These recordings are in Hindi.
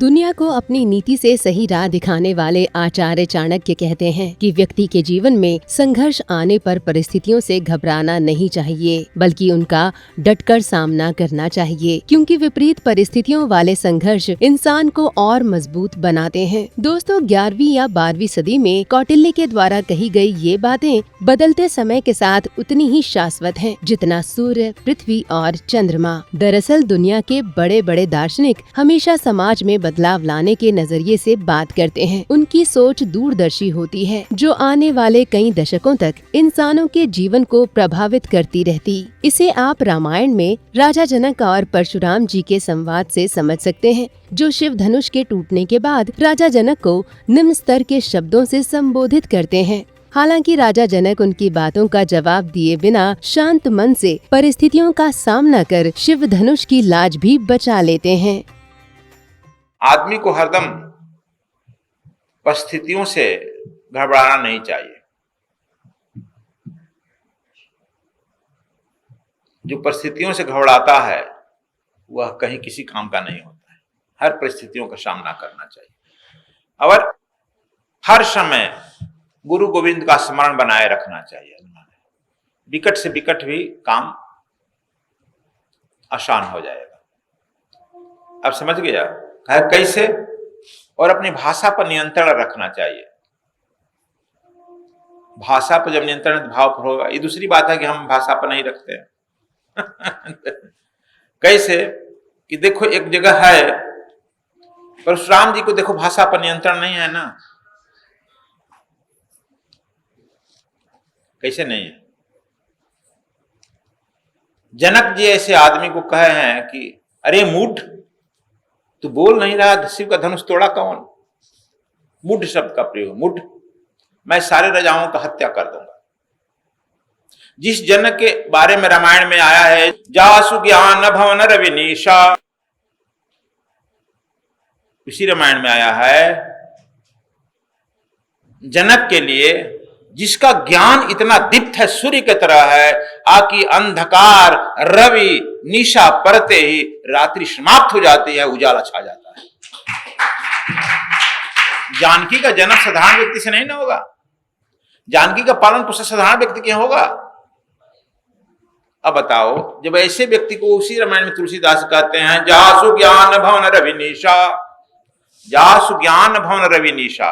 दुनिया को अपनी नीति से सही राह दिखाने वाले आचार्य चाणक्य कहते हैं कि व्यक्ति के जीवन में संघर्ष आने पर परिस्थितियों से घबराना नहीं चाहिए, बल्कि उनका डटकर सामना करना चाहिए, क्योंकि विपरीत परिस्थितियों वाले संघर्ष इंसान को और मजबूत बनाते हैं। दोस्तों, 11वीं या 12वीं सदी में कौटिल्य के द्वारा कही गई ये बातें बदलते समय के साथ उतनी ही शाश्वत हैं, जितना सूर्य, पृथ्वी और चंद्रमा। दरअसल दुनिया के बड़े बड़े दार्शनिक हमेशा समाज में बदलाव लाने के नजरिए से बात करते हैं। उनकी सोच दूरदर्शी होती है, जो आने वाले कई दशकों तक इंसानों के जीवन को प्रभावित करती रहती। इसे आप रामायण में राजा जनक और परशुराम जी के संवाद से समझ सकते हैं, जो शिव धनुष के टूटने के बाद राजा जनक को निम्न स्तर के शब्दों से संबोधित करते हैं। हालांकि राजा जनक उनकी बातों का जवाब दिए बिना शांत मन से परिस्थितियों का सामना कर शिव धनुष की लाज भी बचा लेते हैं। आदमी को हरदम परिस्थितियों से घबराना नहीं चाहिए। जो परिस्थितियों से घबराता है वह कहीं किसी काम का नहीं होता है। हर परिस्थितियों का सामना करना चाहिए और हर समय गुरु गोविंद का स्मरण बनाए रखना चाहिए। विकट से विकट भी काम आसान हो जाएगा। अब समझ गया है कैसे? और अपनी भाषा पर नियंत्रण रखना चाहिए। भाषा पर जब नियंत्रण भाव पर होगा, ये दूसरी बात है कि हम भाषा पर नहीं रखते हैं। कैसे कि देखो एक जगह है, परशुराम जी को देखो भाषा पर नियंत्रण नहीं है ना। कैसे नहीं है? जनक जी ऐसे आदमी को कहे हैं कि अरे मूढ़, तू बोल नहीं रहा, शिव का धनुष तोड़ा कौन? मूढ़ शब्द का प्रयोग, मूढ़, मैं सारे राजाओं का हत्या कर दूंगा। जिस जनक के बारे में रामायण में आया है, जासु ज्ञान भवन रविनीशा, इसी रामायण में आया है जनक के लिए, जिसका ज्ञान इतना दीप्त है, सूर्य की तरह है, आकि अंधकार रवि निशा पड़ते ही रात्रि समाप्त हो जाती है, उजाला छा जाता है। जानकी का जन्म साधारण व्यक्ति से नहीं ना होगा। जानकी का पालन पोषण साधारण व्यक्ति के होगा। अब बताओ, जब ऐसे व्यक्ति को उसी रामायण में तुलसीदास कहते हैं जासु ज्ञान भवन रवि निशा, जासु ज्ञान भवन रवि निशा,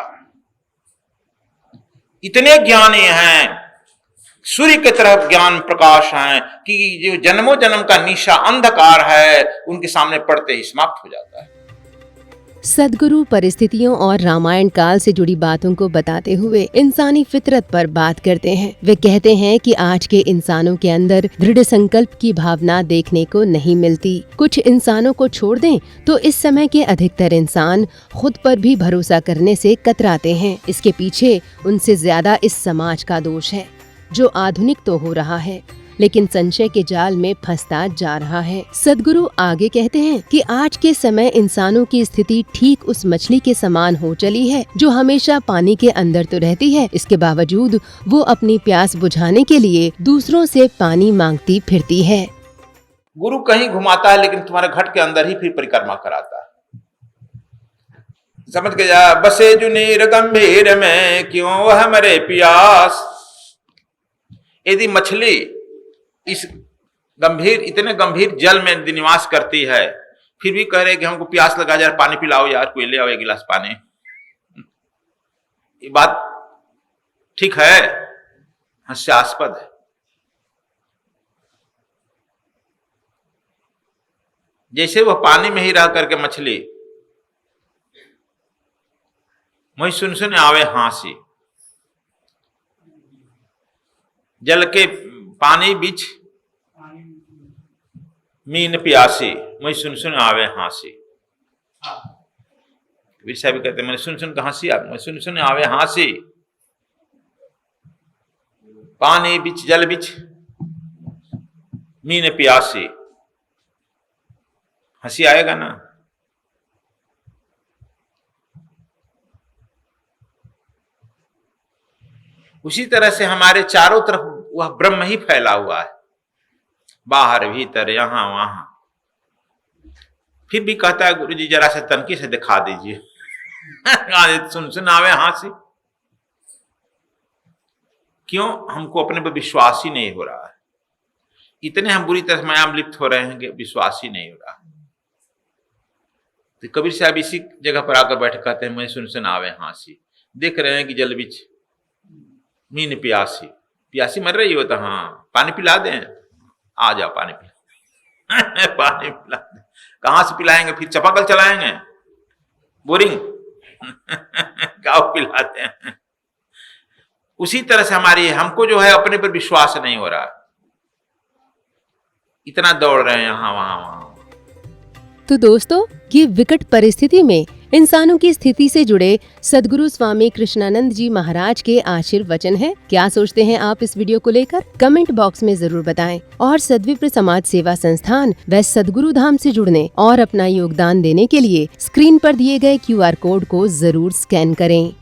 इतने ज्ञानी हैं, सूर्य की तरफ ज्ञान प्रकाश हैं कि जो जन्मों जन्म का निशा अंधकार है उनके सामने पड़ते ही समाप्त हो जाता है। सदगुरु परिस्थितियों और रामायण काल से जुड़ी बातों को बताते हुए इंसानी फितरत पर बात करते हैं। वे कहते हैं कि आज के इंसानों के अंदर दृढ़ संकल्प की भावना देखने को नहीं मिलती। कुछ इंसानों को छोड़ दें तो इस समय के अधिकतर इंसान खुद पर भी भरोसा करने से कतराते हैं। इसके पीछे उनसे ज्यादा इस समाज का दोष है, जो आधुनिक तो हो रहा है लेकिन संशय के जाल में फंसता जा रहा है। सदगुरु आगे कहते हैं कि आज के समय इंसानों की स्थिति ठीक उस मछली के समान हो चली है, जो हमेशा पानी के अंदर तो रहती है, इसके बावजूद वो अपनी प्यास बुझाने के लिए दूसरों से पानी मांगती फिरती है। गुरु कहीं घुमाता है लेकिन तुम्हारे घट के अंदर ही फिर परिक्रमा कराता है। समझ गया? बसे जो नीर गंभीर में क्यों वह मरे प्यास। यदि मछली इस गंभीर, इतने गंभीर जल में निवास करती है, फिर भी कह रहे कि हमको प्यास लगा, यार पानी पिलाओ, यार कोई ले आओ एक गिलास पानी, ये बात ठीक है? हास्यास्पद है। जैसे वह पानी में ही रह करके मछली वही सुन सुन आवे हाँसी, जल के पानी बीच मीन प्यासी, मैं सुन सुन आवे हाँसी। कबीर साहब कहते मैंने सुन सुन हंसी, मैं सुन सुन आवे हाँसी, पानी बीच जल बीच मीन प्यासी, हंसी आएगा ना? उसी तरह से हमारे चारों तरफ वह ब्रह्म ही फैला हुआ है, बाहर भीतर यहां वहां। फिर भी कहता है गुरुजी जरा से तनकी से दिखा दीजिए। सुन आवे हांसी। क्यों? हमको अपने पर विश्वास ही नहीं हो रहा है। इतने हम बुरी तरह माया में लिप्त हो रहे हैं कि विश्वास ही नहीं हो रहा। तो कबीर साहब इसी जगह पर आकर बैठ कहते हैं, मैं सुन आवे हांसी। देख रहे हैं कि जल बिच मीन प्यासी, प्यासी मर रही हो तो हाँ पानी पिला दें, आ जाओ पानी पिला। पानी पिला दें। कहाँ से पिलाएंगे? फिर चापाकल चलाएंगे, बोरिंग। गाँव पिलाते हैं। उसी तरह से हमको जो है अपने पर विश्वास नहीं हो रहा, इतना दौड़ रहे हैं यहाँ वहां। तो दोस्तों, ये विकट परिस्थिति में इंसानों की स्थिति से जुड़े सद्गुरु स्वामी कृष्णानंद जी महाराज के आशीर्वचन है। क्या सोचते हैं आप इस वीडियो को लेकर? कमेंट बॉक्स में जरूर बताएं। और सद्विप्र समाज सेवा संस्थान व सद्गुरु धाम से जुड़ने और अपना योगदान देने के लिए स्क्रीन पर दिए गए QR कोड को जरूर स्कैन करें।